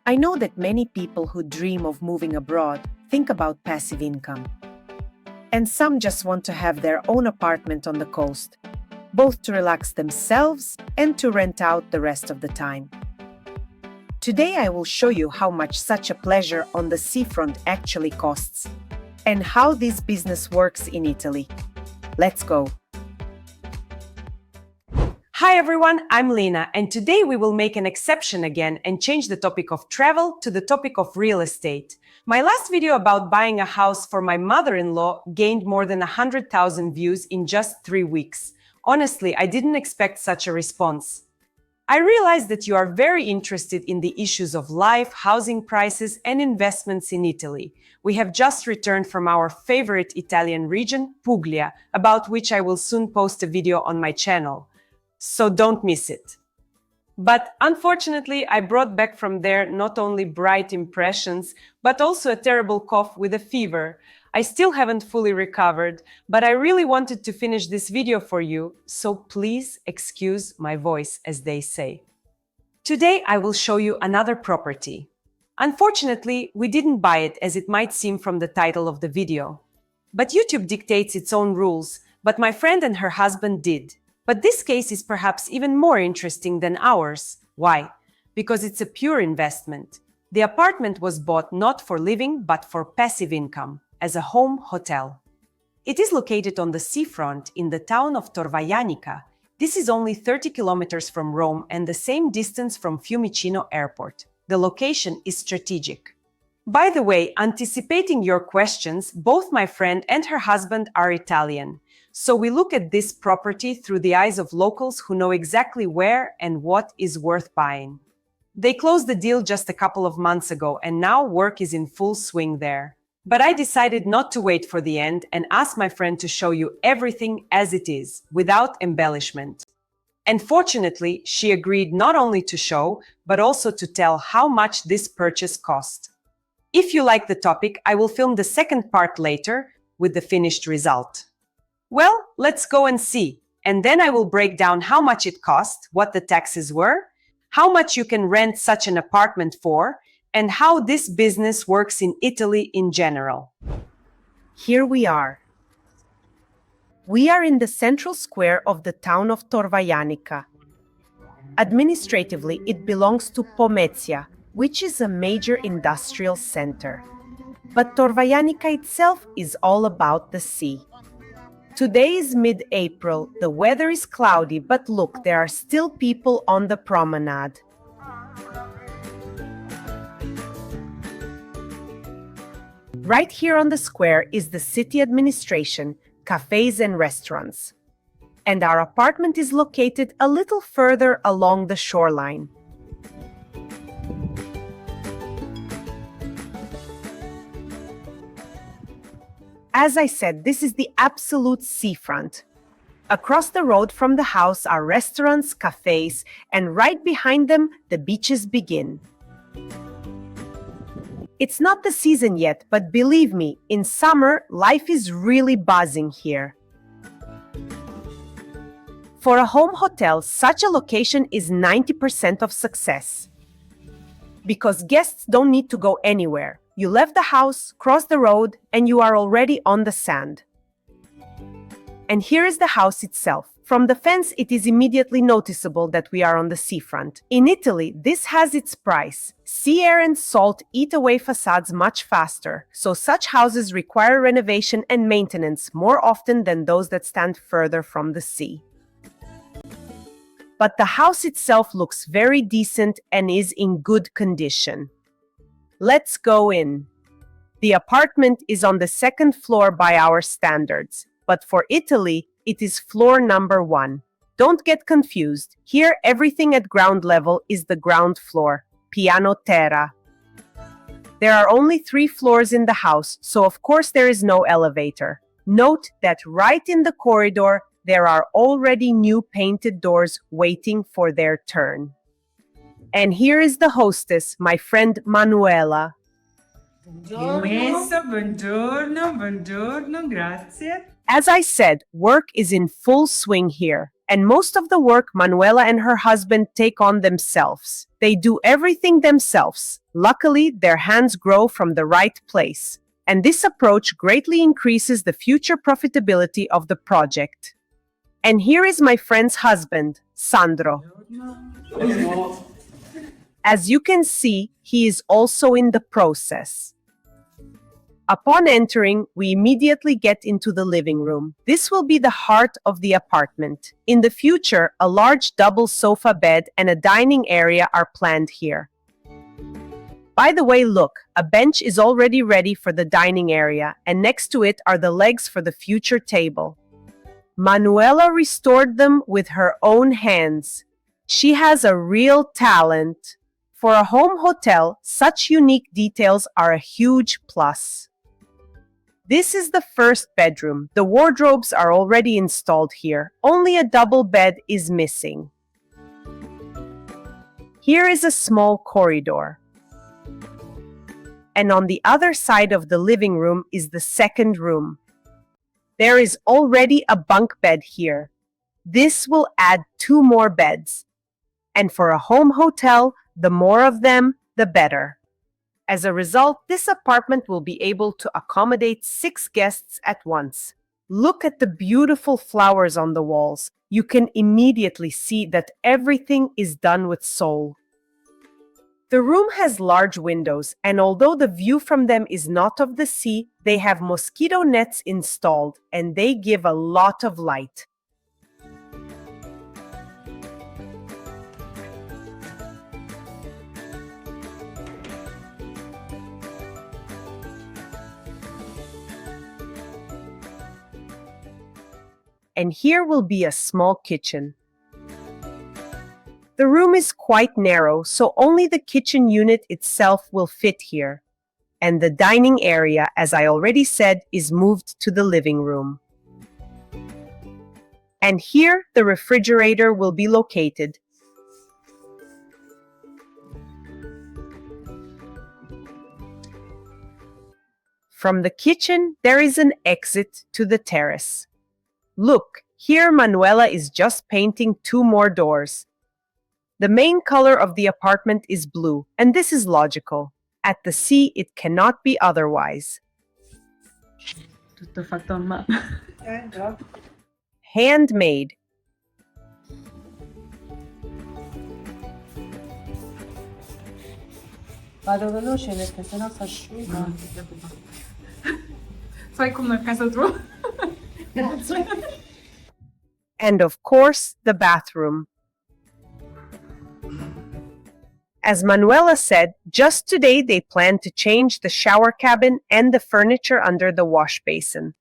I know that many people who dream of moving abroad think about passive income. And some just want to have their own apartment on the coast, both to relax themselves and to rent out the rest of the time. Today I will show you how much such a pleasure on the seafront actually costs, and how this business works in Italy. Let's go! Hi everyone, I'm Lina, and today we will make an exception again and change the topic of travel to the topic of real estate. My last video about buying a house for my mother-in-law gained more than 100,000 views in just 3 weeks. Honestly, I didn't expect such a response. I realized that you are very interested in the issues of life, housing prices, and investments in Italy. We have just returned from our favorite Italian region, Puglia, about which I will soon post a video on my channel. So don't miss it. But unfortunately, I brought back from there not only bright impressions, but also a terrible cough with a fever. I still haven't fully recovered, but I really wanted to finish this video for you, so please excuse my voice, as they say. Today, I will show you another property. Unfortunately, we didn't buy it as it might seem from the title of the video. But YouTube dictates its own rules, but my friend and her husband did. But this case is perhaps even more interesting than ours. Why? Because it's a pure investment. The apartment was bought not for living, but for passive income, as a home hotel. It is located on the seafront in the town of Torvaianica. This is only 30 kilometers from Rome and the same distance from Fiumicino Airport. The location is strategic. By the way, anticipating your questions, both my friend and her husband are Italian. So we look at this property through the eyes of locals who know exactly where and what is worth buying. They closed the deal just a couple of months ago and now work is in full swing there. But I decided not to wait for the end and asked my friend to show you everything as it is, without embellishment. And fortunately, she agreed not only to show, but also to tell how much this purchase cost. If you like the topic, I will film the second part later with the finished result. Well, let's go and see. And then I will break down how much it cost, what the taxes were, how much you can rent such an apartment for, and how this business works in Italy in general. Here we are. We are in the central square of the town of Torvaianica. Administratively, it belongs to Pomezia, which is a major industrial center. But Torvaianica itself is all about the sea. Today is mid-April, the weather is cloudy, but look, there are still people on the promenade. Right here on the square is the city administration, cafes and restaurants. And our apartment is located a little further along the shoreline. As I said, this is the absolute seafront. Across the road from the house are restaurants, cafes, and right behind them, the beaches begin. It's not the season yet, but believe me, in summer, life is really buzzing here. For a home hotel, such a location is 90% of success. Because guests don't need to go anywhere. You left the house, cross the road, and you are already on the sand. And here is the house itself. From the fence, it is immediately noticeable that we are on the seafront. In Italy, this has its price. Sea air and salt eat away facades much faster, so such houses require renovation and maintenance more often than those that stand further from the sea. But the house itself looks very decent and is in good condition. Let's go in. The apartment is on the second floor by our standards, but for Italy, it is floor number 1. Don't get confused. Here, everything at ground level is the ground floor, piano terra. There are only 3 floors in the house, so of course there is no elevator. Note that right in the corridor, there are already new painted doors waiting for their turn. And here is the hostess, my friend Manuela. Buongiorno, buongiorno, grazie. As I said, work is in full swing here. And most of the work Manuela and her husband take on themselves. They do everything themselves. Luckily, their hands grow from the right place. And this approach greatly increases the future profitability of the project. And here is my friend's husband, Sandro. As you can see, he is also in the process. Upon entering, we immediately get into the living room. This will be the heart of the apartment. In the future, a large double sofa bed and a dining area are planned here. By the way, look, a bench is already ready for the dining area, and next to it are the legs for the future table. Manuela restored them with her own hands. She has a real talent. For a home hotel, such unique details are a huge plus. This is the first bedroom. The wardrobes are already installed here. Only a double bed is missing. Here is a small corridor. And on the other side of the living room is the second room. There is already a bunk bed here. This will add 2 more beds. And for a home hotel, the more of them, the better. As a result, this apartment will be able to accommodate 6 guests at once. Look at the beautiful flowers on the walls. You can immediately see that everything is done with soul. The room has large windows, and although the view from them is not of the sea, they have mosquito nets installed, and they give a lot of light. And here will be a small kitchen. The room is quite narrow, so only the kitchen unit itself will fit here. And the dining area, as I already said, is moved to the living room. And here the refrigerator will be located. From the kitchen, there is an exit to the terrace. Look, here Manuela is just painting 2 more doors. The main color of the apartment is blue, and this is logical. At the sea, it cannot be otherwise. Tutto fatto a mano. Handmade. Vado veloce perché sennò si asciuga. Fai come a casa tua. Grazie. And of course, the bathroom. As Manuela said, just today they plan to change the shower cabin and the furniture under the wash basin.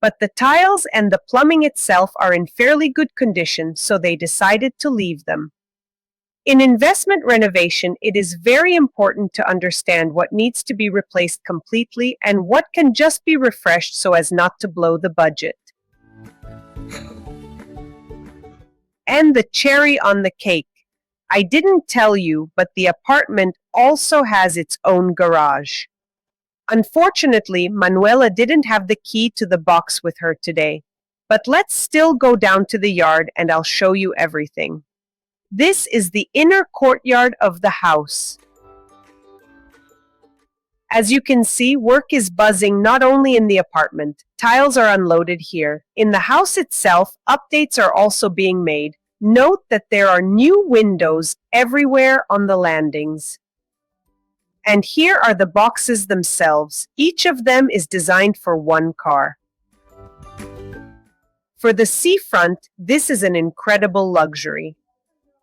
But the tiles and the plumbing itself are in fairly good condition, so they decided to leave them. In investment renovation, it is very important to understand what needs to be replaced completely and what can just be refreshed so as not to blow the budget. And the cherry on the cake. I didn't tell you, but the apartment also has its own garage. Unfortunately, Manuela didn't have the key to the box with her today. But let's still go down to the yard and I'll show you everything. This is the inner courtyard of the house. As you can see, work is buzzing not only in the apartment. Tiles are unloaded here. In the house itself, updates are also being made. Note that there are new windows everywhere on the landings. And here are the boxes themselves. Each of them is designed for one car. For the seafront, this is an incredible luxury.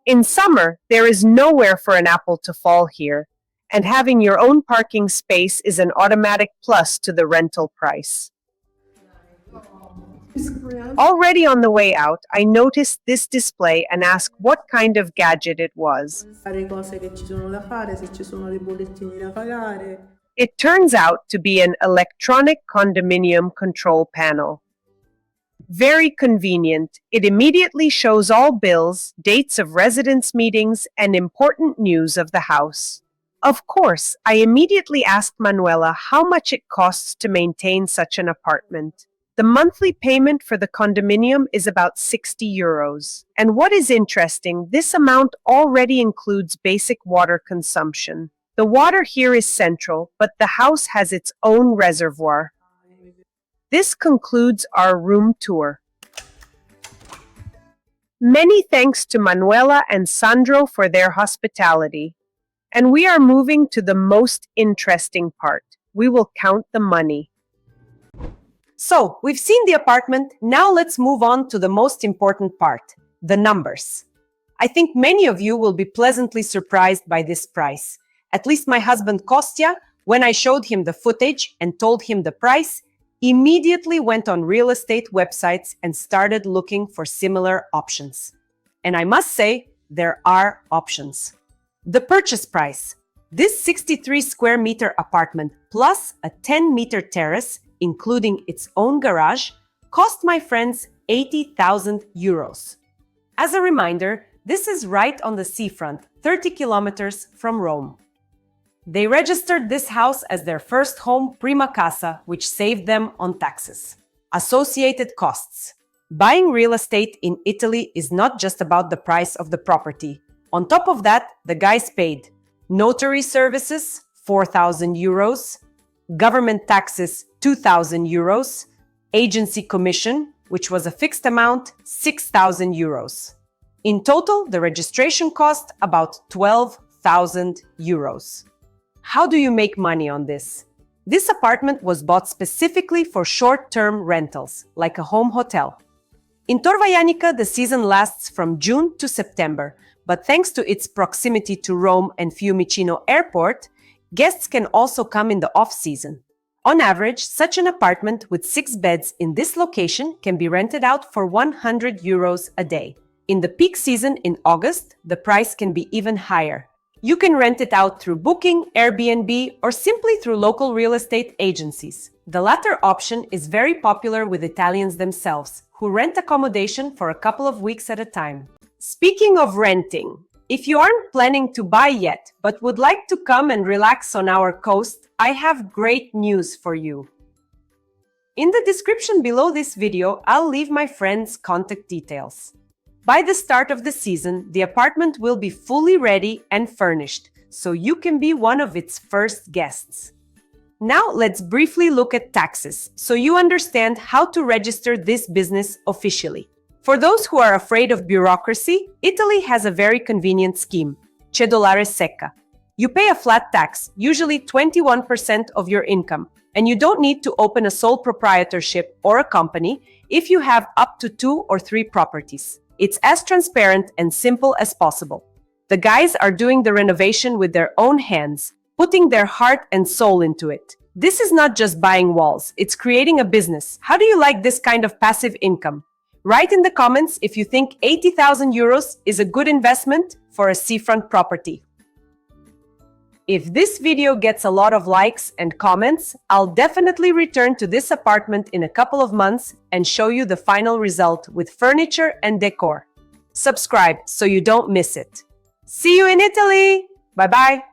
In summer, there is nowhere for an apple to fall here, and having your own parking space is an automatic plus to the rental price. Already on the way out, I noticed this display and asked what kind of gadget it was. It turns out to be an electronic condominium control panel. Very convenient. It immediately shows all bills, dates of residence meetings, and important news of the house. Of course, I immediately asked Manuela how much it costs to maintain such an apartment. The monthly payment for the condominium is about 60 euros. And what is interesting, this amount already includes basic water consumption. The water here is central, but the house has its own reservoir. This concludes our room tour. Many thanks to Manuela and Sandro for their hospitality. And we are moving to the most interesting part. We will count the money. So, we've seen the apartment, now let's move on to the most important part, the numbers. I think many of you will be pleasantly surprised by this price. At least my husband Kostya, when I showed him the footage and told him the price, immediately went on real estate websites and started looking for similar options. And I must say, there are options. The purchase price. This 63 square meter apartment plus a 10-meter terrace, including its own garage, cost my friends 80,000 euros. As a reminder, this is right on the seafront, 30 kilometers from Rome. They registered this house as their first home prima casa, which saved them on taxes. Associated costs. Buying real estate in Italy is not just about the price of the property. On top of that, the guys paid notary services, 4,000 euros, government taxes, 2,000 euros, agency commission, which was a fixed amount, 6,000 euros. In total, the registration cost about 12,000 euros. How do you make money on this? This apartment was bought specifically for short-term rentals, like a home hotel. In Torvaianica, the season lasts from June to September, but thanks to its proximity to Rome and Fiumicino Airport, guests can also come in the off-season. On average, such an apartment with 6 beds in this location can be rented out for 100 euros a day. In the peak season in August, the price can be even higher. You can rent it out through Booking, Airbnb, or simply through local real estate agencies. The latter option is very popular with Italians themselves, who rent accommodation for a couple of weeks at a time. Speaking of renting, if you aren't planning to buy yet, but would like to come and relax on our coast, I have great news for you. In the description below this video, I'll leave my friend's contact details. By the start of the season, the apartment will be fully ready and furnished, so you can be one of its first guests. Now let's briefly look at taxes, so you understand how to register this business officially. For those who are afraid of bureaucracy, Italy has a very convenient scheme, cedolare secca. You pay a flat tax, usually 21% of your income, and you don't need to open a sole proprietorship or a company if you have up to 2 or 3 properties. It's as transparent and simple as possible. The guys are doing the renovation with their own hands, putting their heart and soul into it. This is not just buying walls, it's creating a business. How do you like this kind of passive income? Write in the comments if you think 80,000 euros is a good investment for a seafront property. If this video gets a lot of likes and comments, I'll definitely return to this apartment in a couple of months and show you the final result with furniture and decor. Subscribe so you don't miss it. See you in Italy! Bye-bye!